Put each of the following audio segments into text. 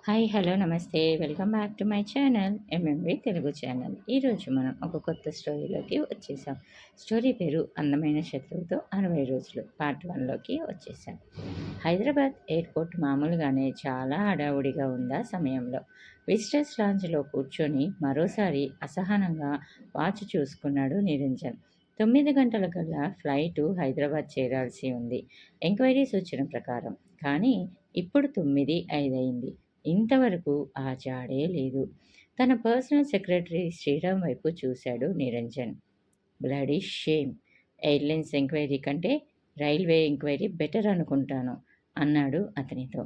Hi hello నమస్తే welcome back to my channel MMV Telugu channel. ఈరోజు మనం ఒక కొత్త స్టోరీలోకి వచ్చేసాం. స్టోరీ పేరు అందమైన శత్రువుతో 60 రోజులు పార్ట్ 1లోకి వచ్చేసాం. హైదరాబాద్ ఎయిర్పోర్ట్ మామూలుగానే చాలా హడావుడిగా ఉందా సమయంలో విజిటర్స్ లాంజ్లో కూర్చొని మరోసారి అసహనంగా వాచ్ చూసుకున్నాడు నిరంజన్. 9 గంటల ఫ్లైటు హైదరాబాద్ చేరాల్సి ఉంది ఎంక్వైరీ సూచన ప్రకారం. కానీ ఇప్పుడు 9:05 అయింది. ఇంతవరకు ఆ జాడే లేదు. తన పర్సనల్ సెక్రటరీ శ్రీరామ్ వైపు చూశాడు Niranjan. Bloody shame! Airlines enquiry కంటే రైల్వే ఎంక్వైరీ బెటర్ అనుకుంటాను అన్నాడు అతనితో.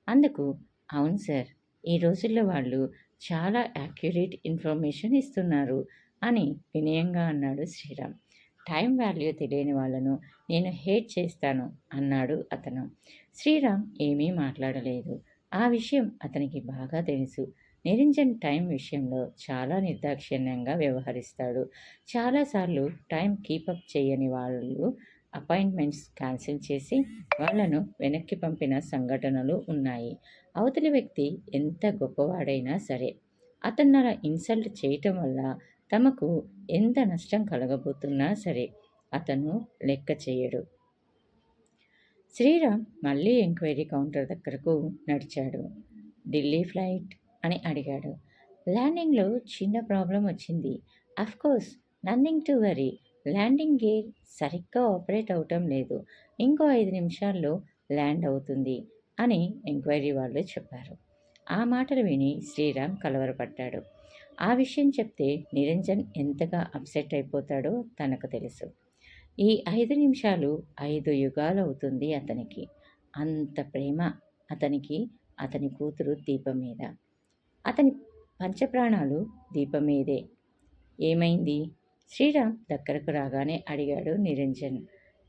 అందుకు అవును సార్, ఈ రోజుల్లో వాళ్ళు చాలా యాక్యురేట్ ఇన్ఫర్మేషన్ ఇస్తున్నారు అని వినయంగా అన్నాడు శ్రీరామ్. టైం వాల్యూ తెలియని వాళ్ళను నేను హేట్ చేస్తాను అన్నాడు అతను. శ్రీరామ్ ఏమీ మాట్లాడలేదు. ఆ విషయం అతనికి బాగా తెలుసు. నిరంజన్ టైం విషయంలో చాలా నిర్దాక్షిణ్యంగా వ్యవహరిస్తాడు. చాలాసార్లు టైం కీపప్ చేయని వాళ్ళు అపాయింట్మెంట్స్ క్యాన్సిల్ చేసి వాళ్ళను వెనక్కి పంపిన సంఘటనలు ఉన్నాయి. అవతలి వ్యక్తి ఎంత గొప్పవాడైనా సరే అతన్ని అలా ఇన్సల్ట్ చేయటం వల్ల తమకు ఎంత నష్టం కలగబోతున్నా సరే అతను లెక్క చేయడు. శ్రీరామ్ మళ్ళీ ఎంక్వైరీ కౌంటర్ దగ్గరకు నడిచాడు. ఢిల్లీ ఫ్లైట్ అని అడిగాడు. ల్యాండింగ్లో చిన్న ప్రాబ్లం వచ్చింది. Of course nothing to worry. Landing gear సరిగ్గా ఆపరేట్ అవటం లేదు. ఇంకో 5 నిమిషాల్లో ల్యాండ్ అవుతుంది అని ఎంక్వైరీ వాళ్ళు చెప్పారు. ఆ మాటలు విని శ్రీరామ్ కలవరపడ్డాడు. ఆ విషయం చెప్తే నిరంజన్ ఎంతగా అప్సెట్ అయిపోతాడో తనకు తెలుసు. ఈ 5 నిమిషాలు 5 యుగాలవుతుంది అతనికి. అంత ప్రేమ అతనికి అతని కూతురు దీప మీద. అతని పంచప్రాణాలు దీప మీదే. ఏమైంది? శ్రీరామ్ దగ్గరకు రాగానే అడిగాడు నిరంజన్.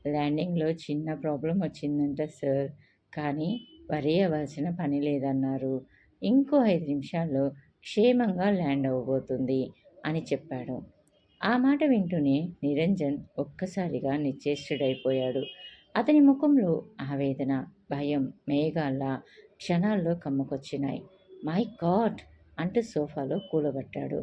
ల్యాండింగ్లో చిన్న ప్రాబ్లం వచ్చిందంట సార్, కానీ వరీ అవ్వాల్సిన పని లేదన్నారు. ఇంకో 5 నిమిషాల్లో క్షేమంగా ల్యాండ్ అవ్వబోతుంది అని చెప్పాడు. ఆ మాట వింటూనే నిరంజన్ ఒక్కసారిగా నిశ్చేష్టుడైపోయాడు. అతని ముఖంలో ఆవేదన, భయం మేఘాల్లా క్షణాల్లో కమ్ముకొచ్చినాయి. మై గాడ్ అంటూ సోఫాలో కూలబట్టాడు.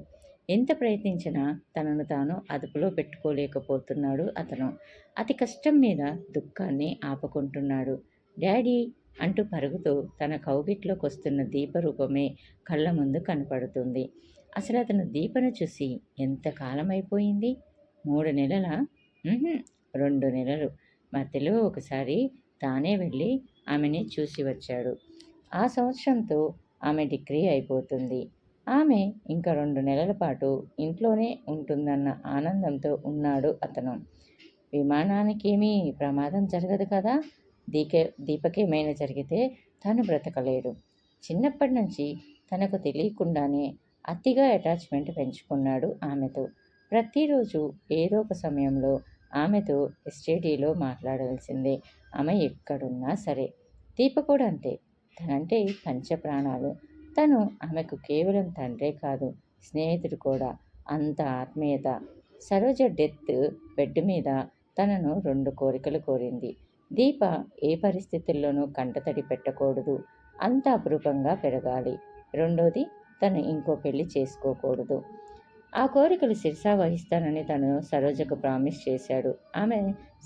ఎంత ప్రయత్నించినా తనను తాను అదుపులో పెట్టుకోలేకపోతున్నాడు అతను. అతి కష్టం మీద దుఃఖాన్ని ఆపుకుంటున్నాడు. డాడీ అంటూ పరుగుతూ తన కౌగిట్లోకొస్తున్న దీపరూపమే కళ్ళ ముందు కనపడుతుంది. అసలు అతను దీపను చూసి ఎంతకాలమైపోయింది? 3 నెలలా? 2 నెలలు. మధ్యలో ఒకసారి తానే వెళ్ళి ఆమెని చూసి వచ్చాడు. ఆ సంవత్సరంతో ఆమె డిగ్రీ అయిపోతుంది. ఆమె ఇంకా 2 నెలల పాటు ఇంట్లోనే ఉంటుందన్న ఆనందంతో ఉన్నాడు అతను. విమానానికేమీ ప్రమాదం జరగదు కదా? దీపకేమైనా జరిగితే తను బ్రతకలేడు. చిన్నప్పటి నుంచి తనకు తెలియకుండానే అతిగా అటాచ్మెంట్ పెంచుకున్నాడు ఆమెతో. ప్రతిరోజు ఏదో ఒక సమయంలో ఆమెతో ఎస్టీడీలో మాట్లాడాల్సిందే, ఆమె ఎక్కడున్నా సరే. దీప కూడా అంతే. తనంటే పంచప్రాణాలు. తను ఆమెకు కేవలం తండ్రే కాదు, స్నేహితుడు కూడా. అంత ఆత్మీయత. సరోజ డెత్ బెడ్ మీద తనను 2 కోరికలు కోరింది. దీప ఏ పరిస్థితుల్లోనూ కంటతడి పెట్టకూడదు, అంత అపురూపంగా పెరగాలి. రెండోది, తను ఇంకో పెళ్లి చేసుకోకూడదు. ఆ కోరికలు శిరసా వహిస్తానని తను సరోజకు ప్రామిస్ చేశాడు. ఆమె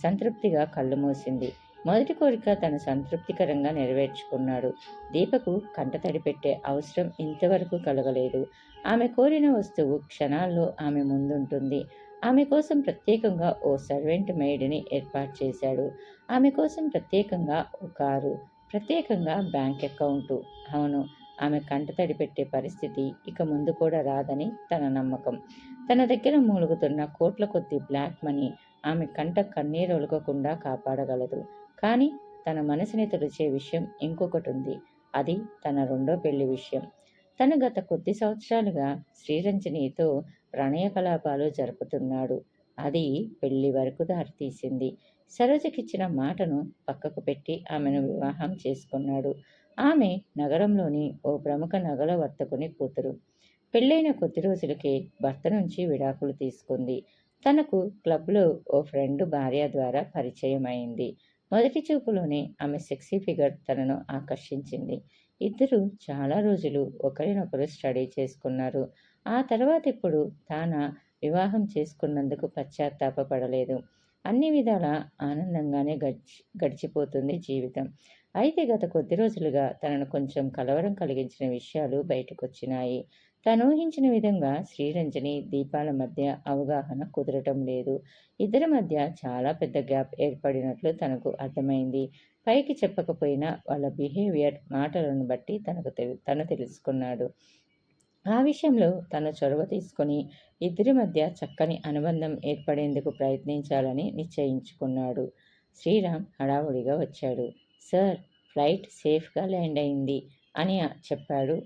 సంతృప్తిగా కళ్ళు మూసింది. మొదటి కోరిక తను సంతృప్తికరంగా నెరవేర్చుకున్నాడు. దీపకు కంటతడి పెట్టే అవసరం ఇంతవరకు కలగలేదు. ఆమె కోరిన వస్తువు క్షణాల్లో ఆమె ముందుంటుంది. ఆమె కోసం ప్రత్యేకంగా ఓ సర్వెంట్ మెయిడ్ని ఏర్పాటు చేశాడు. ఆమె కోసం ప్రత్యేకంగా ఓ కారు, ప్రత్యేకంగా బ్యాంక్ అకౌంటు. అవును, ఆమె కంటతడి పెట్టే పరిస్థితి ఇక ముందు కూడా రాదని తన నమ్మకం. తన దగ్గర మూలుగుతున్న కోట్ల కొద్దీ బ్లాక్ మనీ ఆమె కంట కన్నీరొలకకుండా కాపాడగలదు. కానీ తన మనసుని తుడిచే విషయం ఇంకొకటి ఉంది. అది తన రెండో పెళ్లి విషయం. తను గత కొద్ది సంవత్సరాలుగా శ్రీరంజనితో ప్రణయ కలాపాలు జరుపుతున్నాడు. అది పెళ్లి వరకు దారితీసింది. సరోజకిచ్చిన మాటను పక్కకు పెట్టి ఆమెను వివాహం చేసుకున్నాడు. ఆమె నగరంలోని ఓ ప్రముఖ నగల వర్తకుని కూతురు. పెళ్ళైన కొద్ది రోజులకే భర్త నుంచి విడాకులు తీసుకుంది. తనకు క్లబ్లో ఓ ఫ్రెండ్ భార్య ద్వారా పరిచయం అయింది. మొదటి చూపులోనే ఆమె సెక్సీ ఫిగర్ తనను ఆకర్షించింది. ఇద్దరు చాలా రోజులు ఒకరినొకరు స్టడీ చేసుకున్నారు. ఆ తర్వాత ఇప్పుడు తాన వివాహం చేసుకున్నందుకు పశ్చాత్తాపపడలేదు. అన్ని విధాలా ఆనందంగానే గడిచిపోతుంది జీవితం. అయితే గత కొద్ది రోజులుగా తనను కొంచెం కలవరం కలిగించిన విషయాలు బయటకొచ్చినాయి. తను ఊహించిన విధంగా శ్రీరంజని, దీపాల మధ్య అవగాహన కుదరటం లేదు. ఇద్దరి మధ్య చాలా పెద్ద గ్యాప్ ఏర్పడినట్లు తనకు అర్థమైంది. పైకి చెప్పకపోయినా వాళ్ళ బిహేవియర్, మాటలను బట్టి తను తెలుసుకున్నాడు. ఆ విషయంలో తను చొరవ తీసుకొని ఇద్దరి మధ్య చక్కని అనుబంధం ఏర్పడేందుకు ప్రయత్నించాలని నిశ్చయించుకున్నాడు. శ్రీరామ్ హడావుడిగా వచ్చాడు. సార్, ఫ్లైట్ సేఫ్గా ల్యాండ్ అయింది అని చెప్పాడు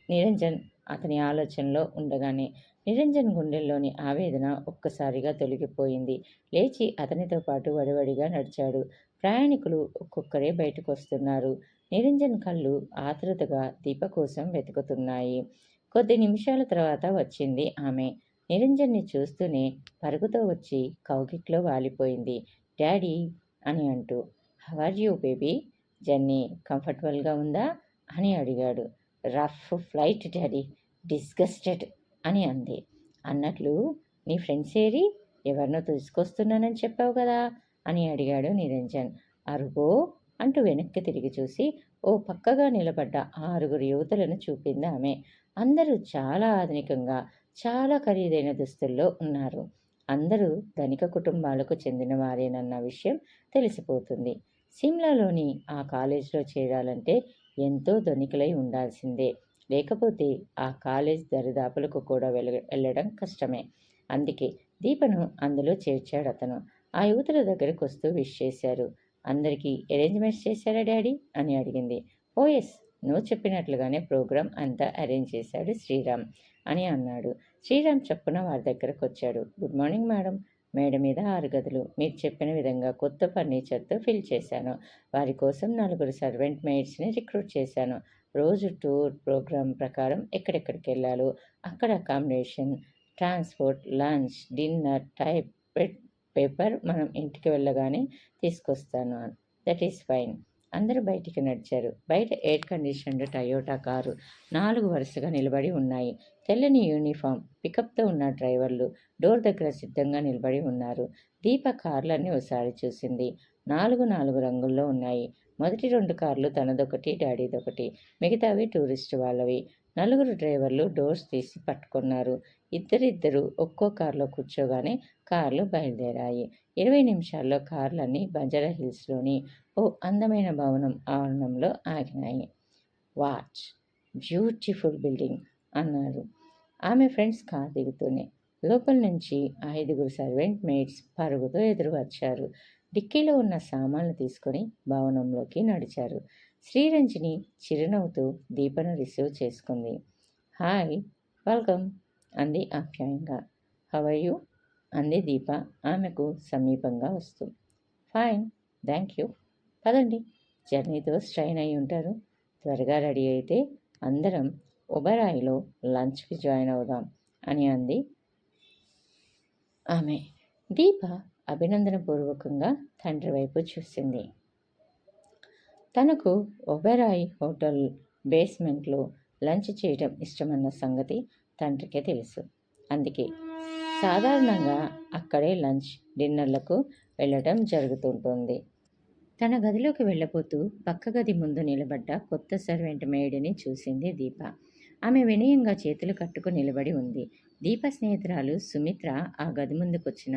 నిరంజన్ అతని ఆలోచనలో ఉండగానే. నిరంజన్ గుండెల్లోని ఆవేదన ఒక్కసారిగా తొలగిపోయింది. లేచి అతనితో పాటు వడివడిగా నడిచాడు. ప్రయాణికులు ఒక్కొక్కరే బయటకు వస్తున్నారు. నిరంజన్ కళ్ళు ఆతృతగా దీప కోసం వెతుకుతున్నాయి. కొద్ది నిమిషాల తర్వాత వచ్చింది ఆమె. నిరంజన్ని చూస్తూనే పరుగుతో వచ్చి కౌగిట్లో వాలిపోయింది. డాడీ అని అంటూ. How are you baby? Journey కంఫర్టబుల్గా ఉందా అని అడిగాడు. రఫ్ ఫ్లైట్ డాడీ, డిస్గస్టెడ్ అని అంది. అన్నట్లు నీ ఫ్రెండ్స్ ఏరి? ఎవరినో తీసుకొస్తున్నానని చెప్పావు కదా అని అడిగాడు నిరంజన్. అరుగో అంటూ వెనక్కి తిరిగి చూసి ఓ పక్కగా నిలబడ్డ 6 యువతులను చూపింది ఆమె. అందరూ చాలా ఆధునికంగా, చాలా ఖరీదైన దుస్తుల్లో ఉన్నారు. అందరూ ధనిక కుటుంబాలకు చెందిన వారేనన్న విషయం తెలిసిపోతుంది. సిమ్లాలోని ఆ కాలేజీలో చేరాలంటే ఎంతో ధనికులై ఉండాల్సిందే. లేకపోతే ఆ కాలేజ్ దరిదాపులకు కూడా వెళ్ళడం కష్టమే. అందుకే దీపను అందులో చేర్చాడతను. ఆ యువతుల దగ్గరకు వస్తూ విష్ చేశారు. అందరికీ అరేంజ్మెంట్స్ చేశారా డాడీ అని అడిగింది. ఓ ఎస్, నువ్వు చెప్పినట్లుగానే ప్రోగ్రాం అంతా అరేంజ్ చేశాడు శ్రీరామ్ అని అన్నాడు. శ్రీరామ్ చప్పున వారి దగ్గరకు వచ్చాడు. Good morning madam. మేడ మీద 6 గదులు మీరు చెప్పిన విధంగా కొత్త ఫర్నిచర్తో ఫిల్ చేశాను. వారి కోసం 4 సర్వెంట్ మెయిడ్స్ని రిక్రూట్ చేశాను. రోజు టూర్ ప్రోగ్రాం ప్రకారం ఎక్కడెక్కడికి వెళ్ళాలో అక్కడ accommodation, transport, lunch, dinner, type paper మనం ఇంటికి వెళ్ళగానే తీసుకొస్తాను. That is fine. అందరూ బయటికి నడిచారు. బయట ఎయిర్ కండిషన్డ్ టయోటా కారు 4 వరుసగా నిలబడి ఉన్నాయి. తెల్లని యూనిఫామ్, పికప్తో ఉన్న డ్రైవర్లు డోర్ దగ్గర సిద్ధంగా నిలబడి ఉన్నారు. దీప కార్లన్నీ ఒకసారి చూసింది. 4 రంగుల్లో ఉన్నాయి. మొదటి 2 కార్లు తనదొకటి, డాడీదొకటి. మిగతావి టూరిస్ట్ వాళ్ళవి. 4 డ్రైవర్లు డోర్స్ తీసి పట్టుకున్నారు. ఇద్దరిద్దరు ఒక్కో కారులో కూర్చోగానే కార్లు బయలుదేరాయి. 20 నిమిషాల్లో కార్లన్నీ బంజారా హిల్స్లోని ఓ అందమైన భవనం ఆవరణంలో ఆగినాయి. వాచ్, బ్యూటిఫుల్ బిల్డింగ్ అన్నారు ఆమె ఫ్రెండ్స్ కార్ దిగుతూనే. లోపల నుంచి 5 సర్వెంట్ మెయిడ్స్ పరుగుతో ఎదురు వచ్చారు. డిక్కీలో ఉన్న సామాన్లు తీసుకొని భవనంలోకి నడిచారు. శ్రీరంజని చిరునవ్వుతూ దీపను రిసీవ్ చేసుకుంది. హాయ్, వెల్కమ్ అంది ఆప్యాయంగా. హౌ ఆర్ యూ అంది దీప ఆమెకు సమీపంగా వస్తూ. Fine, thank you. పదండి, జర్నీతో స్ట్రైన్ అయి ఉంటారు. త్వరగా రెడీ అయితే అందరం ఒబెరాయిలో లంచ్కి జాయిన్ అవుదాం అని అంది ఆమె. దీప అభినందనపూర్వకంగా తండ్రి వైపు చూసింది. తనకు ఒబెరాయి హోటల్ బేస్మెంట్లో లంచ్ చేయడం ఇష్టమన్న సంగతి తండ్రికే తెలుసు. అందుకే సాధారణంగా అక్కడే లంచ్, డిన్నర్లకు వెళ్ళడం జరుగుతుంటుంది. తన గదిలోకి వెళ్ళబోతూ పక్క గది ముందు నిలబడ్డ కొత్త సర్వెంట్ మేడిని చూసింది దీప. ఆమె వినయంగా చేతులు కట్టుకు నిలబడి ఉంది. దీప స్నేహితురాలు సుమిత్ర ఆ గది ముందుకొచ్చిన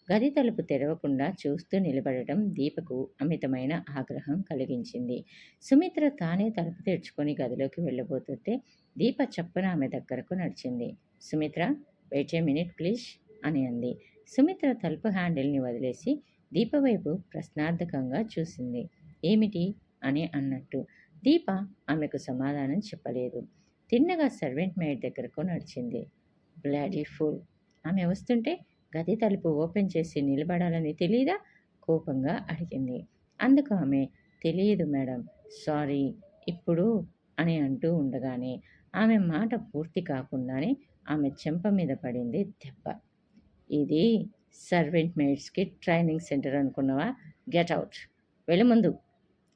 గది తలుపు తెరవకుండా చూస్తూ నిలబడటం దీపకు అమితమైన ఆగ్రహం కలిగించింది. సుమిత్ర తానే తలుపు తెరుచుకొని గదిలోకి వెళ్ళబోతుంటే దీప చప్పున ఆమె దగ్గరకు నడిచింది. Sumitra, wait a minute please అని అంది. సుమిత్ర తలుపు హ్యాండిల్ని వదిలేసి దీప వైపు ప్రశ్నార్థకంగా చూసింది. ఏమిటి అని అన్నట్టు. దీప ఆమెకు సమాధానం చెప్పలేదు. తిన్నగా సర్వెంట్ మెయిడ్ దగ్గరకు నడిచింది. Bloody full. ఆమె వస్తుంటే గది తలుపు ఓపెన్ చేసి నిలబడాలని తెలీదా? కోపంగా అడిగింది. అందుకు ఆమె, తెలియదు మేడం, సారీ, ఇప్పుడు అని అంటూ ఉండగానే ఆమె మాట పూర్తి కాకుండానే ఆమె చెంప మీద పడింది దెబ్బ. ఇది సర్వెంట్ మెయిడ్స్కి ట్రైనింగ్ సెంటర్ అనుకున్నావా? గెట్ అవుట్, వెళ్ళి ముందు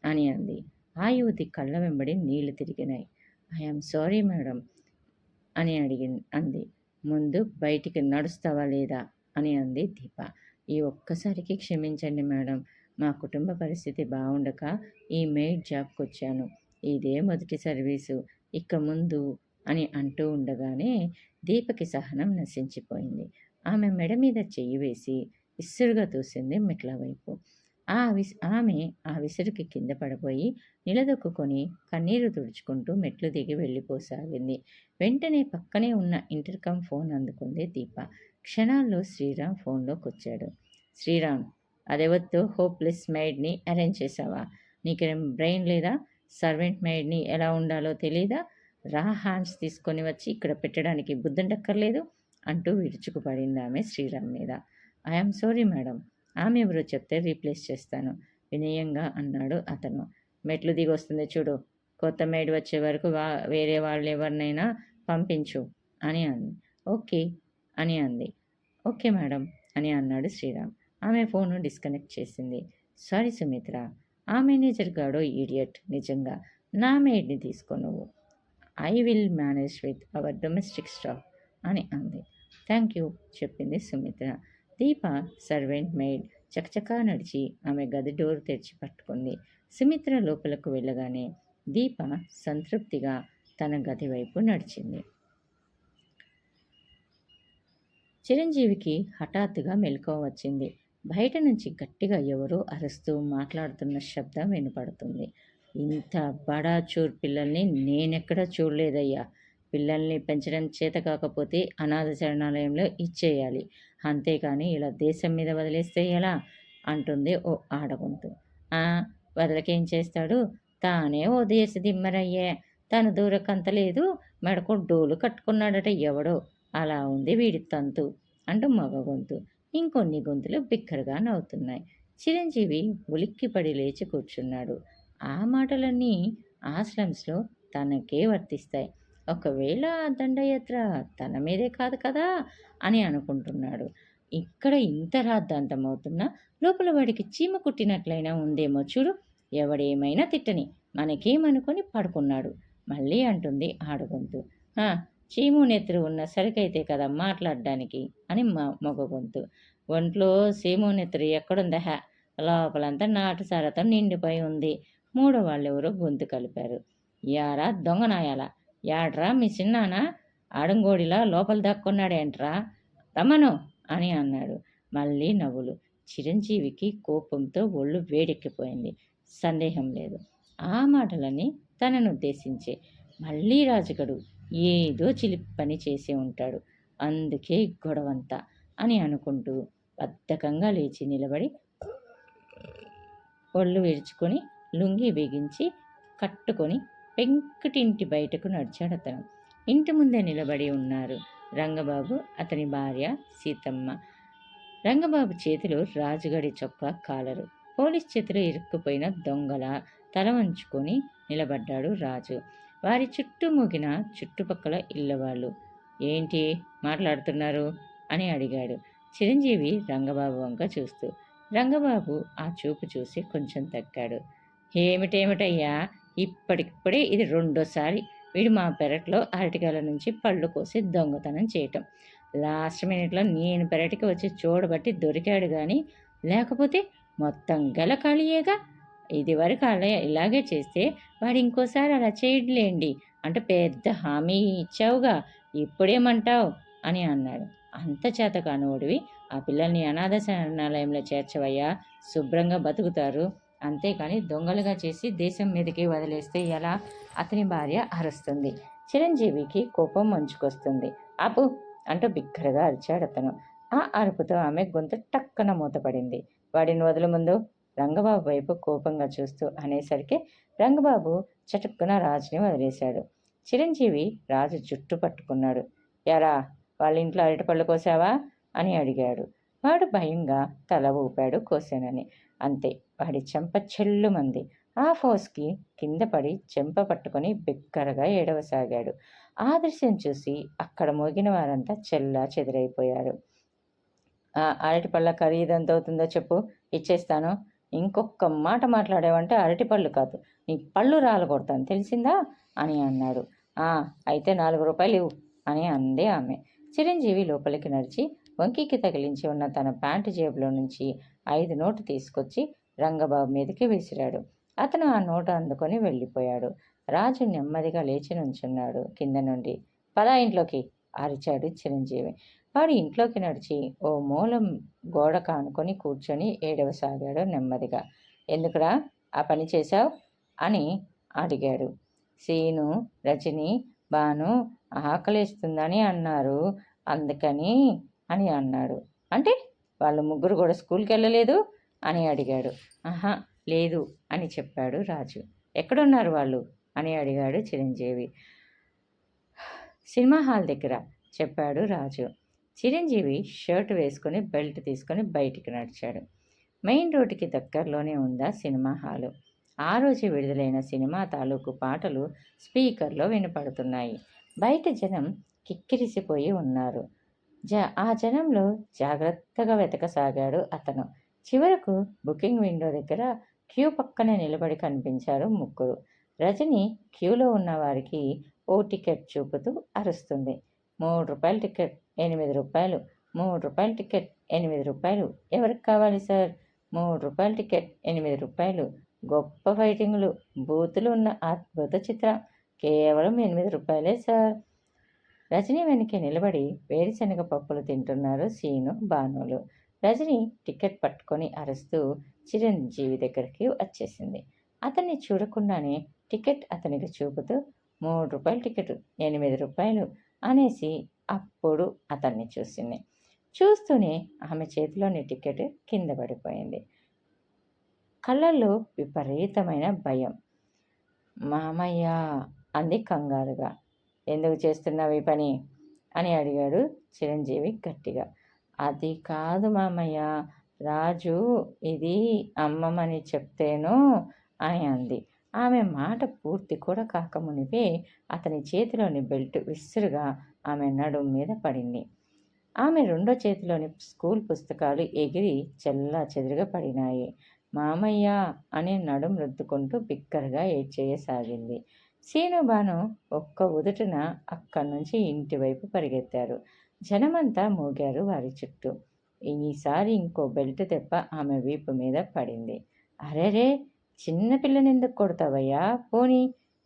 అని అంది. ఆ యువతి కళ్ళ వెంబడి నీళ్లు తిరిగినాయి. ఐఆమ్ సారీ మేడం అని అంది. ముందు బయటికి నడుస్తావా లేదా అని అంది దీప. ఈ ఒక్కసారికి క్షమించండి మేడం. మా కుటుంబ పరిస్థితి బాగుండక ఈ మెయిడ్ జాబ్‌కొచ్చాను. ఇదే మొదటి సర్వీసు. ఇక ముందు అని అంటూ ఉండగానే దీపకి సహనం నశించిపోయింది. ఆమె మెడ మీద చెయ్యి వేసి విసురుగా తోసింది మెట్ల వైపు. ఆమె ఆ విసురుకి కింద పడిపోయి నిలదొక్కుకొని కన్నీరు తుడుచుకుంటూ మెట్లు దిగి వెళ్ళిపోసాగింది. వెంటనే పక్కనే ఉన్న ఇంటర్‌కమ్ ఫోన్ అందుకుంది దీప. క్షణాల్లో శ్రీరామ్ ఫోన్‌లోకొచ్చాడు. శ్రీరామ్, అదెవత్తో హోప్‌లెస్ మెయిడ్‌ని అరేంజ్ చేశావా? నీకేం బ్రెయిన్ లేదా? సర్వెంట్ మెయిడ్‌ని ఎలా ఉండాలో తెలీదా? రా హ్యాండ్స్ తీసుకొని వచ్చి ఇక్కడ పెట్టడానికి బుద్ధుండక్కర్లేదు అంటూ విరుచుకుపడిందామె శ్రీరామ్ మీద. I'm sorry madam. ఆమె ఎవరో చెప్తే రీప్లేస్ చేస్తాను వినయంగా అన్నాడు అతను. మెట్లు దిగి వస్తుంది చూడు. కొత్త మెయిడ్ వచ్చే వరకు వేరే వాళ్ళు ఎవరినైనా పంపించు అని అంది. ఓకే అని అంది. ఓకే మేడం అని అన్నాడు శ్రీరామ్. ఆమె ఫోను డిస్కనెక్ట్ చేసింది. సారీ సుమిత్ర, ఆ మేనేజర్ గాడో ఈడియట్ నిజంగా. నా మెయిడ్‌ని తీసుకో నువ్వు. I will manage with our domestic staff అని అంది. థ్యాంక్ యూ చెప్పింది సుమిత్ర. దీప సర్వెంట్ మెయిడ్ చకచకా నడిచి ఆమె గది డోర్ తెరిచి పట్టుకుంది. సుమిత్ర లోపలకు వెళ్ళగానే దీప సంతృప్తిగా తన గది వైపు నడిచింది. చిరంజీవికి హఠాత్తుగా మెలకువ వచ్చింది. బయట నుంచి గట్టిగా ఎవరో అరుస్తూ మాట్లాడుతున్న శబ్దం వినపడుతుంది. ఇంత బడాచూర్ పిల్లల్ని నేనెక్కడా చూడలేదయ్యా. పిల్లల్ని పెంచడం చేత కాకపోతే అనాథ శరణాలయంలో ఇచ్చేయాలి. అంతేకాని ఇలా దేశం మీద వదిలేస్తే ఎలా? అంటుంది ఓ ఆడగొంతు. వదలకేం చేస్తాడు? తానే ఓ దేశ దిమ్మరయ్యే. తను దూరకంత లేదు, మెడకు డోలు కట్టుకున్నాడట ఎవడో. అలా ఉంది వీడి తంతు అంటూ మగ గొంతు. ఇంకొన్ని గొంతులు బిక్కరగా నవ్వుతున్నాయి. చిరంజీవి ఉలిక్కిపడి లేచి కూర్చున్నాడు. ఆ మాటలన్నీ ఆ స్లమ్స్లో తనకే వర్తిస్తాయి. ఒకవేళ దండయాత్ర తన మీదే కాదు కదా అని అనుకుంటున్నాడు. ఇక్కడ ఇంత రాద్ధాంతమవుతున్నా లోపల వాడికి చీమ కుట్టినట్లయినా ఉందేమో చూడు. ఎవడేమైనా తిట్టని, మనకేమనుకొని పడుకున్నాడు. మళ్ళీ అంటుంది ఆడగొంతు. చీము నెత్తురు ఉన్న సరికైతే కదా మాట్లాడడానికి అని మగ గొంతు. ఒంట్లో సీము నెత్తురు ఎక్కడుందహ, లోపలంతా నాటు సారతో నిండిపోయి ఉంది. మూడో వాళ్ళెవరో గొంతు కలిపారు. యారా దొంగనాయాల, యాడ్రా మీ చిన్నానా ఆడంగోడిలా లోపల దాక్కున్నాడేంట్రా, రమ్మను అని అన్నాడు. మళ్ళీ నవ్వులు. చిరంజీవికి కోపంతో ఒళ్ళు వేడెక్కిపోయింది. సందేహం లేదు, ఆ మాటలని తనను ఉద్దేశించే. మళ్ళీ రాజుగడు ఏదో చిలిపి పని చేసి ఉంటాడు, అందుకే గొడవంతా అని అనుకుంటూ బద్ధకంగా లేచి నిలబడి ఒళ్ళు విరుచుకొని లుంగి బిగించి కట్టుకొని పెంకుటింటి బయటకు నడిచాడు అతను. ఇంటి ముందే నిలబడి ఉన్నారు రంగబాబు, అతని భార్య సీతమ్మ. రంగబాబు చేతిలో రాజుగడి చొక్కా కాలరు, పోలీస్ చేతిలో ఇరుక్కుపోయిన దొంగల తల వంచుకొని నిలబడ్డాడు రాజు. వారి చుట్టూ మూగిన చుట్టుపక్కల ఇళ్ళవాళ్ళు. ఏంటి మాట్లాడుతున్నారు అని అడిగాడు చిరంజీవి రంగబాబు వంక చూస్తూ. రంగబాబు ఆ చూపు చూసి కొంచెం తగ్గాడు. ఏమిటేమిటయ్యా, ఇప్పటికిప్పుడే ఇది రెండోసారి వీడు మా పెరట్లో అరటికాయల నుంచి పళ్ళు కోసి దొంగతనం చేయటం. లాస్ట్ మినిట్లో నేను పెరటికి వచ్చి చూడబట్టి దొరికాడు కానీ లేకపోతే మొత్తం గల ఖాళీయేగా. ఇది వరకు అలా ఇలాగే చేస్తే వాడు ఇంకోసారి అలా చేయట్లేండి అంటే పెద్ద హామీ ఇచ్చావుగా, ఇప్పుడేమంటావు అని అన్నాడు. అంత చేత కానోడివి ఆ పిల్లల్ని అనాథ శరణాలయంలో చేర్చవయ్యా, శుభ్రంగా బతుకుతారు. అంతేకాని దొంగలుగా చేసి దేశం మీదకి వదిలేస్తే ఎలా? అతని భార్య అరుస్తుంది. చిరంజీవికి కోపం మంచుకొస్తుంది. ఆపు అంటూ బిగ్గరగా అరిచాడు అతను. ఆ అరుపుతో ఆమె గొంతు టక్కన మూతపడింది. వాడిని వదులు ముందు రంగబాబు వైపు కోపంగా చూస్తూ అనేసరికి రంగబాబు చటుక్కున రాజుని వదిలేశాడు. చిరంజీవి రాజు జుట్టు పట్టుకున్నాడు. యారా, వాళ్ళ ఇంట్లో అరటిపళ్ళు కోసావా అని అడిగాడు. వాడు భయంగా తల ఊపాడు కోసానని. అంతే, వాడి చెంప చెల్లుమంది. ఆ ఫోర్స్కి కింద పడి చెంప పట్టుకొని బిగ్గరగా ఏడవసాగాడు. ఆ దృశ్యం చూసి అక్కడ మోగిన వారంతా చెల్లా చెదిరైపోయారు. అరటిపళ్ళ ఖరీదు ఎంత అవుతుందో చెప్పు, ఇచ్చేస్తాను. ఇంకొక్క మాట మాట్లాడావంటే అరటిపళ్ళు కాదు, నీ పళ్ళు రాలగొడతాను తెలిసిందా అని అన్నాడు. అయితే 4 రూపాయలు ఇవ్వు అని అంది ఆమె. చిరంజీవి లోపలికి నడిచి వంకీకి తగిలించి ఉన్న తన ప్యాంటు జేబులో నుంచి 5 నోటు తీసుకొచ్చి రంగబాబు మీదకి విసిరాడు. అతను ఆ నోటు అందుకొని వెళ్ళిపోయాడు. రాజు నెమ్మదిగా లేచి నుంచున్నాడు కింద నుండి. పదా ఇంట్లోకి అరిచాడు చిరంజీవి. వాడు ఇంట్లోకి నడిచి ఓ మూలం గోడ కానుకొని కూర్చొని ఏడవసాగాడు నెమ్మదిగా. ఎందుకురా ఆ పని చేశావు అని అడిగాడు. సీను, రజని, బాను ఆకలేస్తుందని అన్నారు, అందుకని అని అన్నాడు. అంటే వాళ్ళు ముగ్గురు కూడా స్కూల్కి వెళ్ళలేదు అని అడిగాడు. ఆహా లేదు అని చెప్పాడు రాజు. ఎక్కడున్నారు వాళ్ళు అని అడిగాడు చిరంజీవి. సినిమా హాల్ దగ్గర చెప్పాడు రాజు. చిరంజీవి షర్ట్ వేసుకొని బెల్ట్ తీసుకొని బయటికి నడిచాడు. మెయిన్ రోడ్డుకి దగ్గరలోనే ఉందా సినిమా హాలు. ఆ రోజు విడుదలైన సినిమా తాలూకు పాటలు స్పీకర్లో వినపడుతున్నాయి. బయట జనం కిక్కిరిసిపోయి ఉన్నారు. ఆ జనంలో జాగ్రత్తగా వెతకసాగాడు అతను. చివరకు బుకింగ్ విండో దగ్గర క్యూ పక్కనే నిలబడి కనిపించారు ముగ్గురు. రజని క్యూలో ఉన్న వారికి ఓ టికెట్ చూపుతూ అరుస్తుంది. 3 రూపాయల టికెట్ 8 రూపాయలు, 3 రూపాయల టికెట్ 8 రూపాయలు. ఎవరికి కావాలి సార్? 3 రూపాయల టికెట్ 8 రూపాయలు. గొప్ప ఫైటింగ్లు, బూతులు ఉన్న అద్భుత చిత్రం. కేవలం 8 రూపాయలే సార్. రజని వెనక్కి నిలబడి వేరుశనగ పప్పులు తింటున్నారు సీను, బానులు. రజని టికెట్ పట్టుకొని అరుస్తూ చిరంజీవి దగ్గరికి వచ్చేసింది. అతన్ని చూడకుండానే టికెట్ అతనికి చూపుతూ 3 రూపాయల టికెట్ 8 రూపాయలు అనేసి అప్పుడు అతన్ని చూసింది. చూస్తూనే ఆమె చేతిలోని టికెట్ కింద పడిపోయింది. కళ్ళల్లో విపరీతమైన భయం. మామయ్య అంది కంగారుగా. ఎందుకు చేస్తున్నావు ఈ పని అని అడిగాడు చిరంజీవి గట్టిగా. అది కాదు మామయ్య, రాజు ఇది అమ్మమని చెప్తేను అని అంది. ఆమె మాట పూర్తి కూడా కాకమునిపే అతని చేతిలోని బెల్ట్ విసురుగా ఆమె నడుం మీద పడింది. ఆమె రెండో చేతిలోని స్కూల్ పుస్తకాలు ఎగిరి చెల్లా చెదురుగా పడినాయి. మామయ్య అని నడుం రుద్దుకుంటూ బిగ్గరగా ఏడ్చేయసాగింది. సీను, బాను ఒక్క ఉదుటున అక్కడి నుంచి ఇంటివైపు పరిగెత్తారు. జనమంతా మోగారు వారి చుట్టూ. ఈసారి ఇంకో బెల్ట్ దెబ్బ ఆమె వీపు మీద పడింది. అరెరే, చిన్నపిల్లనెందుకు కొడతావయ్యా? పోనీ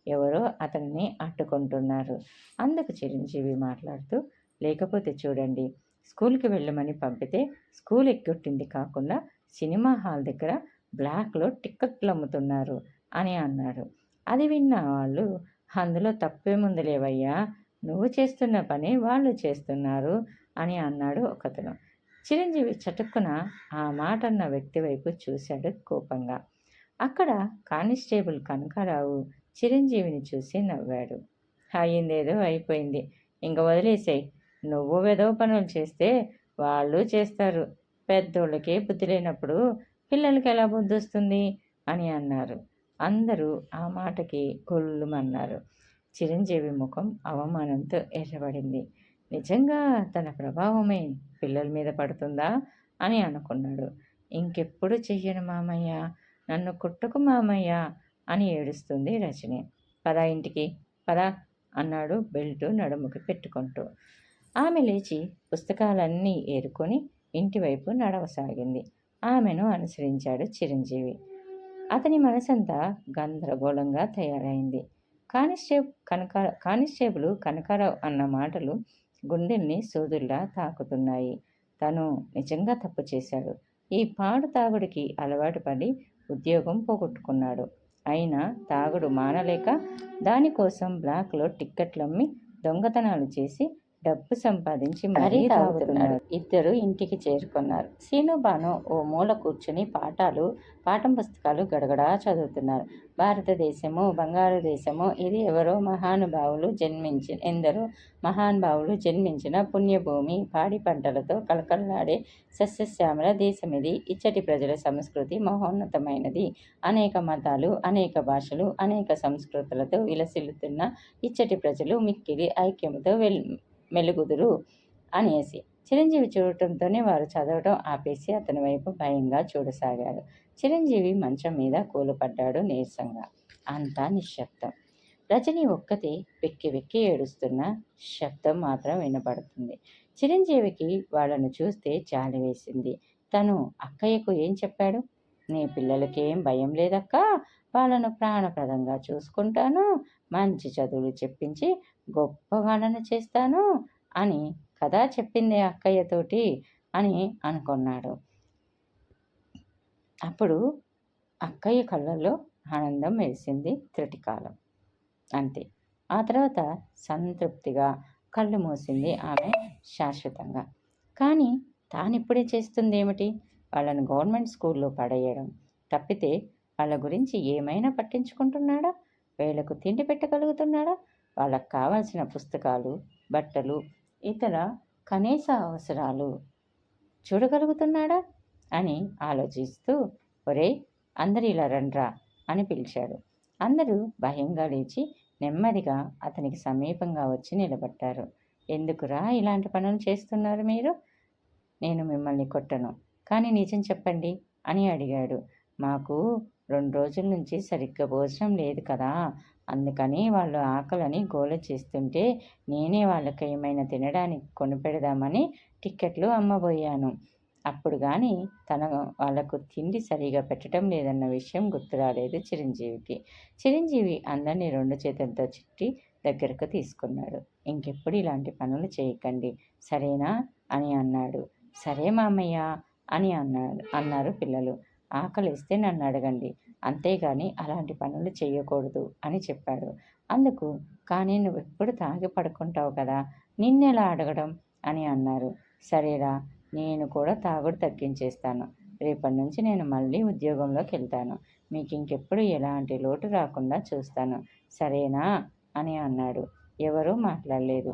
ఎవరో అతన్ని అడ్డుకుంటున్నారు. అందుకు చిరంజీవి మాట్లాడుతూ, లేకపోతే చూడండి, స్కూల్కి వెళ్ళమని పంపితే స్కూల్ ఎక్కొట్టింది కాకుండా సినిమా హాల్ దగ్గర బ్లాక్లో టిక్కెట్లు అమ్ముతున్నారు అని అన్నాడు. అది విన్న వాళ్ళు, అందులో తప్పేముంది లేవయ్యా, నువ్వు చేస్తున్న పని వాళ్ళు చేస్తున్నారు అని అన్నాడు ఒకతను. చిరంజీవి చటుక్కున ఆ మాట అన్న వ్యక్తి వైపు చూశాడు కోపంగా. అక్కడ కానిస్టేబుల్ కనకారావు చిరంజీవిని చూసి నవ్వాడు. అయిందేదో అయిపోయింది, ఇంక వదిలేసేయ్. నువ్వు వెధవ పనులు చేస్తే వాళ్ళు చేస్తారు. పెద్దోళ్ళకే బుద్ధి లేనప్పుడు పిల్లలకి ఎలా బుద్ధి వస్తుంది అని అన్నారు. అందరూ ఆ మాటకి గొల్లుమన్నారు. చిరంజీవి ముఖం అవమానంతో ఎర్రబడింది. నిజంగా తన ప్రభావమే పిల్లల మీద పడుతుందా అని అనుకున్నాడు. ఇంకెప్పుడు చెయ్యను మామయ్య, నన్ను కొట్టుకు మామయ్య అని ఏడుస్తుంది రజని. పదా ఇంటికి పదా అన్నాడు బెల్టు నడుముకి పెట్టుకుంటూ. ఆమె లేచి పుస్తకాలన్నీ ఏరుకొని ఇంటివైపు నడవసాగింది. ఆమెను అనుసరించాడు చిరంజీవి. అతని మనసంతా గందరగోళంగా తయారైంది. కానిస్టేబుల్ కనకారావు అన్న మాటలు గుండెల్ని సూదుల్లా తాకుతున్నాయి. తను నిజంగా తప్పు చేశాడు. ఈ పాడు తాగుడికి అలవాటు పడి ఉద్యోగం పోగొట్టుకున్నాడు. అయినా తాగుడు మానలేక దానికోసం బ్లాక్లో టిక్కెట్లమ్మి దొంగతనాలు చేసి డబ్బు సంపాదించి మరీ తాగుతున్నారు. ఇద్దరు ఇంటికి చేరుకున్నారు. సీను, బాను ఓ మూల కూర్చుని పాఠం పుస్తకాలు గడగడా చదువుతున్నారు. భారతదేశము బంగారు దేశము, ఇది ఎందరో మహానుభావులు జన్మించిన పుణ్యభూమి, పాడి పంటలతో కలకల్లాడే సస్యశ్యామల దేశమిది. ఇచ్చటి ప్రజల సంస్కృతి మహోన్నతమైనది. అనేక మతాలు, అనేక భాషలు, అనేక సంస్కృతులతో విలసిల్లుతున్న ఇచ్చటి ప్రజలు మిక్కిలి ఐక్యముతో మెలుగుదురు అనేసి. చిరంజీవి చూడటంతోనే వారు చదవటం ఆపేసి అతని వైపు భయంగా చూడసాగారు. చిరంజీవి మంచం మీద కూలపడ్డాడు నీరసంగా. అంతా నిశ్శబ్దం. రజని ఒక్కతే వెక్కి వెక్కి ఏడుస్తున్న శబ్దం మాత్రం వినపడుతుంది. చిరంజీవికి వాళ్ళను చూస్తే జాలి వేసింది. తను అక్కయ్యకు ఏం చెప్పాడు? నీ పిల్లలకేం భయం లేదక్కా, వాళ్ళను ప్రాణప్రదంగా చూసుకుంటాను, మంచి చదువులు చెప్పించి గొప్ప వాళ్ళను చేస్తాను అని కదా చెప్పింది అక్కయ్యతోటి అని అనుకున్నాడు. అప్పుడు అక్కయ్య కళ్ళల్లో ఆనందం మెరిసింది త్రుటికాలం. అంతే. ఆ తర్వాత సంతృప్తిగా కళ్ళు మూసింది ఆమె శాశ్వతంగా. కానీ తానిప్పుడే చేస్తుందేమిటి? వాళ్ళను గవర్నమెంట్ స్కూల్లో పడేయడం తప్పితే వాళ్ళ గురించి ఏమైనా పట్టించుకుంటున్నాడా? వీళ్ళకు తిండి పెట్టగలుగుతున్నాడా? వాళ్ళకు కావాల్సిన పుస్తకాలు, బట్టలు, ఇతర కనీస అవసరాలు చూడగలుగుతున్నాడా అని ఆలోచిస్తూ, ఒరేయ్ అందరూ ఇలా రండ్రా అని పిలిచాడు. అందరూ భయంగా లేచి నెమ్మదిగా అతనికి సమీపంగా వచ్చి నిలబడ్డారు. ఎందుకురా ఇలాంటి పనులు చేస్తున్నారు మీరు? నేను మిమ్మల్ని కొట్టను, కానీ నిజం చెప్పండి అని అడిగాడు. మాకు 2 రోజుల నుంచి సరిగ్గా భోజనం లేదు కదా, అందుకని వాళ్ళు ఆకలని గోల చేస్తుంటే నేనే వాళ్ళకి ఏమైనా తినడానికి కొనిపెడదామని టిక్కెట్లు అమ్మబోయాను. అప్పుడు కానీ వాళ్ళకు తిండి సరిగా పెట్టడం లేదన్న విషయం గుర్తు రాలేదు చిరంజీవికి. చిరంజీవి అందరినీ 2 చేతులతో చుట్టి దగ్గరకు తీసుకున్నాడు. ఇంకెప్పుడు ఇలాంటి పనులు చేయకండి, సరేనా అని అన్నాడు. సరే మామయ్య అని అన్నారు పిల్లలు. ఆకలిస్తే నన్ను అడగండి, అంతేగాని అలాంటి పనులు చేయకూడదు అని చెప్పాడు. అందుకు కానీ నువ్వెప్పుడు తాగి పడుకుంటావు కదా, నిన్నెలా అడగడం అని అన్నారు. సరేరా, నేను కూడా తాగుడు తగ్గించేస్తాను. రేపటి నుంచి నేను మళ్ళీ ఉద్యోగంలోకి వెళ్తాను. మీకు ఇంకెప్పుడు ఎలాంటి లోటు రాకుండా చూస్తాను, సరేనా అని అన్నాడు. ఎవరూ మాట్లాడలేదు.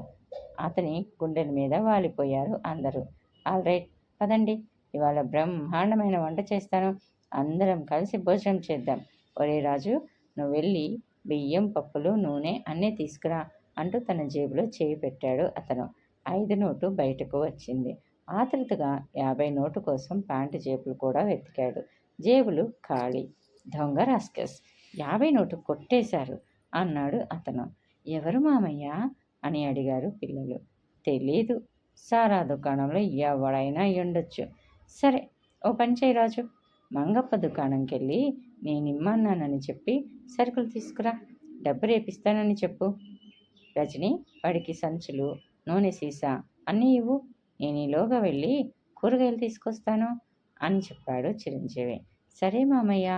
అతని గుండెల మీద వాలిపోయారు అందరూ. ఆల్ రైట్, పదండి, ఇవాళ బ్రహ్మాండమైన వంట చేస్తాను, అందరం కలిసి భోజనం చేద్దాం. ఒరే రాజు, నువ్వు వెళ్ళి బియ్యం, పప్పులు, నూనె అన్నీ తీసుకురా అంటూ తన జేబులో చేయి పెట్టాడు అతను. 5 నోటు బయటకు వచ్చింది. ఆతృతగా 50 నోటు కోసం ప్యాంటు జేబులు కూడా వెతికాడు. జేబులు ఖాళీ. దొంగ రాస్కల్స్, 50 నోటు కొట్టేశారు అన్నాడు అతను. ఎవరు మామయ్య అని అడిగారు పిల్లలు. తెలీదు, సారా దుకాణంలో ఎవడైనా అయ్యుండొచ్చు. సరే, ఓ పని చేయి రాజు, మంగప్ప దుకాణంకి వెళ్ళి నేనిమ్మన్నానని చెప్పి సరుకులు తీసుకురా, డబ్బు రేపిస్తానని చెప్పు. రజని, వాడికి సంచులు, నూనె సీసా అన్నీ ఇవ్వు, నేను ఈలోగా వెళ్ళి కూరగాయలు తీసుకొస్తాను అని చెప్పాడు చిరంజీవి. సరే మామయ్య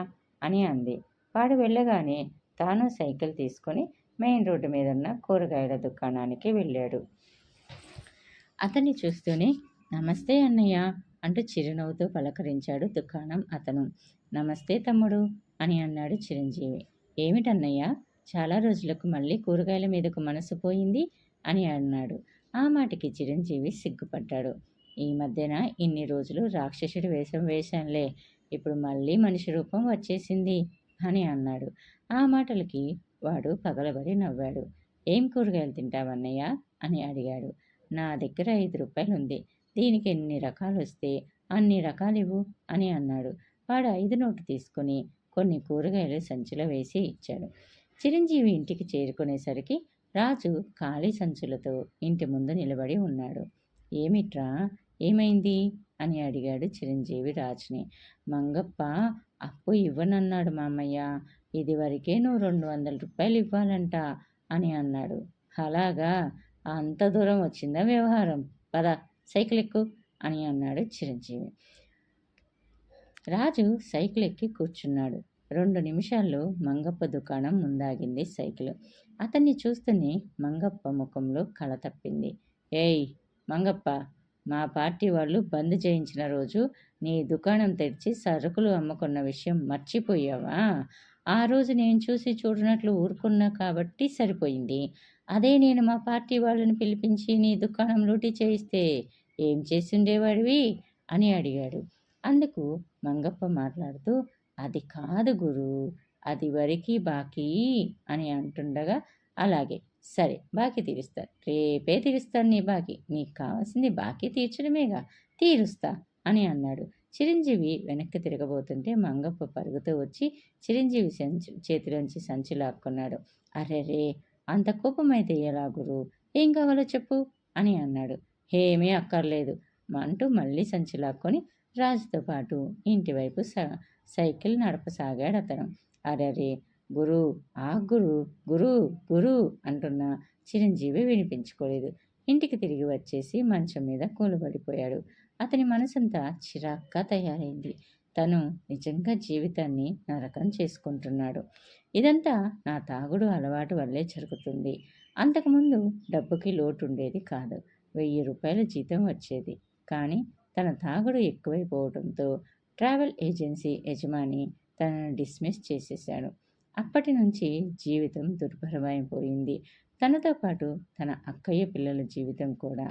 అని అంది. వాడు వెళ్ళగానే తాను సైకిల్ తీసుకొని మెయిన్ రోడ్డు మీద ఉన్న కూరగాయల దుకాణానికి వెళ్ళాడు. అతన్ని చూస్తూనే నమస్తే అన్నయ్య అంటూ చిరునవ్వుతో పలకరించాడు దుకాణం అతను. నమస్తే తమ్ముడు అని అన్నాడు చిరంజీవి. ఏమిటన్నయ్య, చాలా రోజులకు మళ్ళీ కూరగాయల మీదకు మనసు పోయింది అని అన్నాడు. ఆ మాటకి చిరంజీవి సిగ్గుపడ్డాడు. ఈ మధ్యన ఇన్ని రోజులు రాక్షసుడి వేషం వేశానులే, ఇప్పుడు మళ్ళీ మనిషి రూపం వచ్చేసింది అని అన్నాడు. ఆ మాటలకి వాడు పగలబడి నవ్వాడు. ఏం కూరగాయలు తింటావన్నయ్య అని అడిగాడు. నా దగ్గర 5 రూపాయలు ఉంది, దీనికి ఎన్ని రకాలు వస్తే అన్ని రకాలు ఇవ్వు అని అన్నాడు. వాడు 5 నోటు తీసుకుని కొన్ని కూరగాయలు సంచిలో వేసి ఇచ్చాడు. చిరంజీవి ఇంటికి చేరుకునేసరికి రాజు ఖాళీ సంచులతో ఇంటి ముందు నిలబడి ఉన్నాడు. ఏమిట్రా, ఏమైంది అని అడిగాడు చిరంజీవి రాజుని. మంగప్ప అప్పు ఇవ్వనన్నాడు మామయ్య, ఇదివరకే నువ్వు 200 రూపాయలు ఇవ్వాలంట అని అన్నాడు. అలాగా, అంత దూరం వచ్చిందా వ్యవహారం, పద సైకిల్ ఎక్కు అని అన్నాడు చిరంజీవి. రాజు సైకిల్ ఎక్కి కూర్చున్నాడు. 2 నిమిషాల్లో మంగప్ప దుకాణం ముందాగింది సైకిల్. అతన్ని చూస్తూనే మంగప్ప ముఖంలో కళ తప్పింది. ఏయ్ మంగప్ప, మా పార్టీ వాళ్ళు బంద్ చేయించిన రోజు నీ దుకాణం తెరిచి సరుకులు అమ్ముకున్న విషయం మర్చిపోయావా? ఆ రోజు నేను చూసి చూడనట్లు ఊరుకున్నా కాబట్టి సరిపోయింది. అదే నేను మా పార్టీ వాళ్ళని పిలిపించి నీ దుకాణం లూటీ చేయిస్తే ఏం చేసిండేవాడివి అని అడిగాడు. అందుకు మంగప్ప మాట్లాడుతూ, అది కాదు గురు, అది వరకి బాకీ అని అంటుండగా, అలాగే, సరే బాకీ తీరుస్తాను, రేపే తీరుస్తాను నీ బాకీ, నీకు కావాల్సింది బాకీ తీర్చడమేగా, తీరుస్తా అని అన్నాడు. చిరంజీవి వెనక్కి తిరగబోతుంటే మంగప్ప పరుగుతూ వచ్చి చిరంజీవి చేతిలోంచి సంచి లాక్కున్నాడు. అరెరే, అంత కోపమైతే ఎలా గురు, ఏం కావాలో చెప్పు అని అన్నాడు. ఏమీ అక్కర్లేదు అంటూ మళ్ళీ సంచి లాక్కొని రాజుతో పాటు ఇంటివైపు సైకిల్ నడపసాగాడు అతను. అరెరే గురు, ఆ గురు, గురు, గురు అంటున్న చిరంజీవి వినిపించుకోలేదు. ఇంటికి తిరిగి వచ్చేసి మంచం మీద కూలబడిపోయాడు. అతని మనసంతా చిరాగ్గా తయారైంది. తను నిజంగా జీవితాన్ని నరకం చేసుకుంటున్నాడు. ఇదంతా నా తాగుడు అలవాటు వల్లే జరుగుతుంది. అంతకుముందు డబ్బుకి లోటు ఉండేది కాదు. 1000 రూపాయల జీతం వచ్చేది. కానీ తన తాగుడు ఎక్కువైపోవడంతో ట్రావెల్ ఏజెన్సీ యజమాని తనను డిస్మిస్ చేసేశాడు. అప్పటి నుంచి జీవితం దుర్భరమైపోయింది. తనతో పాటు తన అక్కయ్య పిల్లల జీవితం కూడా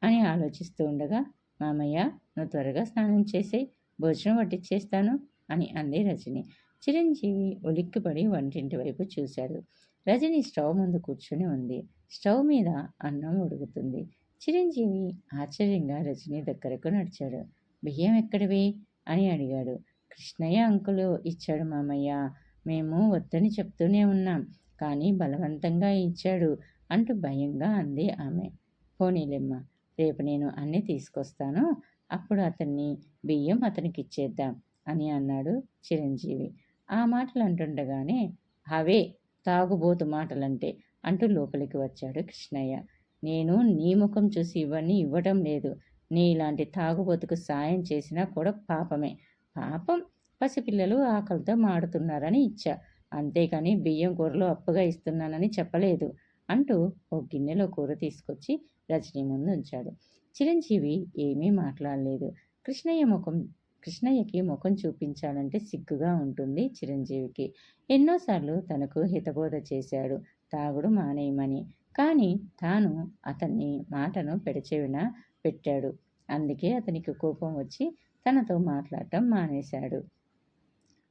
అని ఆలోచిస్తూ ఉండగా, మామయ్య, నువ్వు త్వరగా స్నానం చేసేయి, భోజనం వడ్డిచ్చేస్తాను అని అంది రజని. చిరంజీవి ఉలిక్కిపడి వంటింటి వైపు చూశాడు. రజని స్టవ్ ముందు కూర్చుని ఉంది. స్టవ్ మీద అన్నం ఉడుకుతుంది. చిరంజీవి ఆశ్చర్యంగా రజని దగ్గరకు నడిచాడు. బియ్యం ఎక్కడివి అని అడిగాడు. కృష్ణయ్య అంకులు ఇచ్చాడు మామయ్య, మేము వద్దని చెప్తూనే ఉన్నాం, కానీ బలవంతంగా ఇచ్చాడు అంటూ భయంగా అంది ఆమె. పోనీలెమ్మ, రేపు నేను అన్నీ తీసుకొస్తాను, అప్పుడు బియ్యం అతనికి ఇచ్చేద్దాం అని అన్నాడు చిరంజీవి. ఆ మాటలు అంటుండగానే, అవే తాగుబోతు మాటలంటే అంటూ లోపలికి వచ్చాడు కృష్ణయ్య. నేను నీ ముఖం చూసి ఇవన్నీ ఇవ్వటం లేదు. నీ ఇలాంటి తాగుబోతుకు సాయం చేసినా కూడా పాపమే. పాపం, పసిపిల్లలు ఆకలితో మాడుతున్నారని ఇచ్చా, అంతేకాని బియ్యం కూరలో అప్పుగా ఇస్తున్నానని చెప్పలేదు అంటూ ఓ గిన్నెలో కూర తీసుకొచ్చి రజనీ ముందు ఉంచాడు. చిరంజీవి ఏమీ మాట్లాడలేదు. కృష్ణయ్యకి ముఖం చూపించాలంటే సిగ్గుగా ఉంటుంది చిరంజీవికి. ఎన్నోసార్లు తనకు హితబోధ చేశాడు తాగుడు మానేయమని. కానీ తాను అతన్ని మాటను పెడచెవిన పెట్టాడు. అందుకే అతనికి కోపం వచ్చి తనతో మాట్లాడటం మానేశాడు.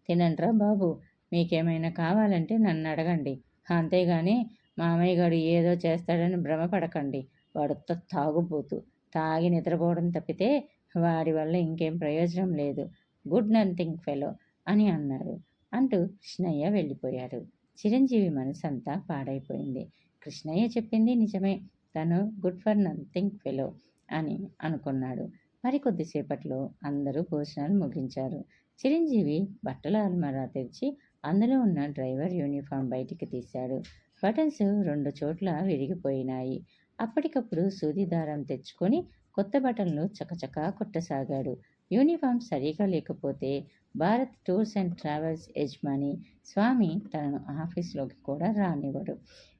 తినండ్రా బాబు, మీకేమైనా కావాలంటే నన్ను అడగండి, అంతేగాని మామయ్య గారు ఏదో చేస్తాడని భ్రమపడకండి. వాడు తాగుబోతు, తాగి నిద్రపోవడం తప్పితే వాడి వల్ల ఇంకేం ప్రయోజనం లేదు. గుడ్ నథింగ్ ఫెలో అని అన్నాడు. అంటూ కృష్ణయ్య వెళ్ళిపోయాడు. చిరంజీవి మనసంతా పాడైపోయింది. కృష్ణయ్య చెప్పింది నిజమే, తను గుడ్ ఫర్ నథింగ్ ఫెలో అని అనుకున్నాడు. మరికొద్దిసేపట్లో అందరూ భోజనాలు ముగించారు. చిరంజీవి బట్టల అల్మారా తెరిచి అందులో ఉన్న డ్రైవర్ యూనిఫామ్ బయటికి తీశాడు. బటన్స్ 2 చోట్ల విరిగిపోయినాయి. అప్పటికప్పుడు సూది దారం తెచ్చుకొని కొత్త బటన్లు చకచకా కుట్టసాగాడు. యూనిఫామ్ సరిగా లేకపోతే భారత్ టూర్స్ అండ్ ట్రావెల్స్ యజమాని స్వామి తనను ఆఫీస్లోకి కూడా రానివ్వడు.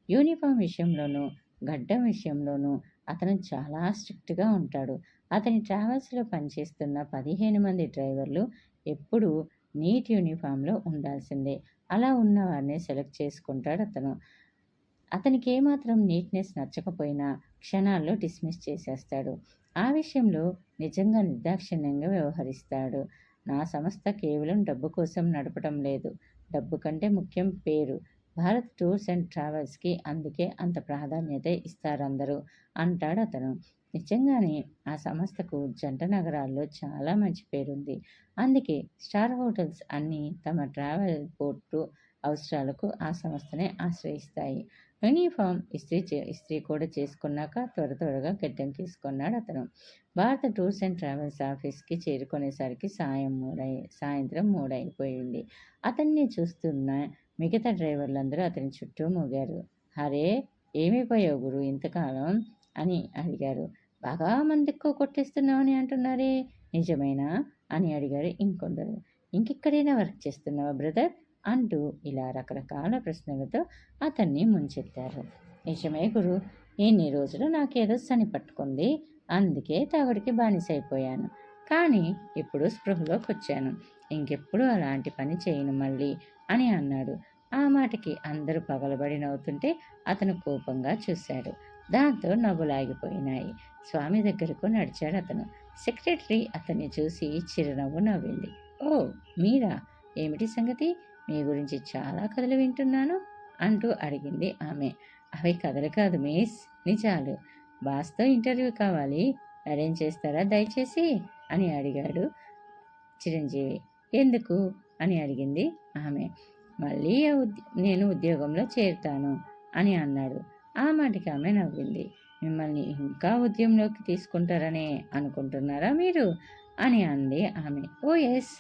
యూనిఫామ్ విషయంలోనూ గడ్డం విషయంలోనూ అతను చాలా స్ట్రిక్ట్గా ఉంటాడు. అతని ట్రావెల్స్లో పనిచేస్తున్న 15 మంది డ్రైవర్లు ఎప్పుడూ నీట్ యూనిఫామ్లో ఉండాల్సిందే. అలా ఉన్నవారినే సెలెక్ట్ చేసుకుంటాడు అతను. అతనికి ఏమాత్రం నీట్నెస్ నచ్చకపోయినా క్షణాల్లో డిస్మిస్ చేసేస్తాడు. ఆ విషయంలో నిజంగా నిర్దాక్షిణ్యంగా వ్యవహరిస్తాడు. నా సంస్థ కేవలం డబ్బు కోసం నడపటం లేదు, డబ్బు కంటే ముఖ్యం పేరు. భారత్ టూర్స్ అండ్ ట్రావెల్స్కి అందుకే అంత ప్రాధాన్యత ఇస్తారందరూ అంటాడు అతను. నిజంగానే ఆ సంస్థకు జంట నగరాల్లో చాలా మంచి పేరుంది. అందుకే స్టార్ హోటల్స్ అన్నీ తమ ట్రావెల్ పోర్టు అవసరాలకు ఆ సంస్థనే ఆశ్రయిస్తాయి. యూనిఫామ్ ఇస్త్రీ కూడా చేసుకున్నాక త్వరగా గడ్డం తీసుకున్నాడు అతను. భారత టూర్స్ అండ్ ట్రావెల్స్ ఆఫీస్కి చేరుకునేసరికి సాయంత్రం 3 అయిపోయింది. అతన్ని చూస్తున్న మిగతా డ్రైవర్లందరూ అతని చుట్టూ మూగారు. అరే, ఏమైపోయావు గురు ఇంతకాలం అని అడిగారు. బాగా మందిక్కువ కొట్టేస్తున్నావని అంటున్నారే, నిజమేనా అని అడిగారు ఇంకొందరు. ఇంకెక్కడైనా వర్క్ చేస్తున్నావా బ్రదర్ అంటూ ఇలా రకరకాల ప్రశ్నలతో అతన్ని ముంచెత్తారు. నిజమే గురు, ఇన్ని రోజులు నాకేదో శని పట్టుకుంది, అందుకే తాగుడికి బానిసైపోయాను. కానీ ఇప్పుడు స్పృహలోకి వచ్చాను, ఇంకెప్పుడు అలాంటి పని చేయను మళ్ళీ అని అన్నాడు. ఆ మాటకి అందరూ పగలబడి నవ్వుతుంటే అతను కోపంగా చూశాడు. దాంతో నవ్వులాగిపోయినాయి. స్వామి దగ్గరకు నడిచాడు అతను. సెక్రటరీ అతన్ని చూసి చిరునవ్వు నవ్వింది. ఓ, మీరా, ఏమిటి సంగతి, మీ గురించి చాలా కథలు వింటున్నాను అంటూ అడిగింది ఆమె. అవి కథలు కాదు మిస్, నిజాలు. బాస్తో ఇంటర్వ్యూ కావాలి, అరేంజ్ చేస్తారా దయచేసి అని అడిగాడు చిరంజీవి. ఎందుకు అని అడిగింది ఆమె. మళ్ళీ నేను ఉద్యోగంలో చేరుతాను అని అన్నాడు. ఆ మాటకి ఆమె నవ్వింది. మిమ్మల్ని ఇంకా ఉద్యమంలోకి తీసుకుంటారనే అనుకుంటున్నారా మీరు అని అంది ఆమె. ఓ ఎస్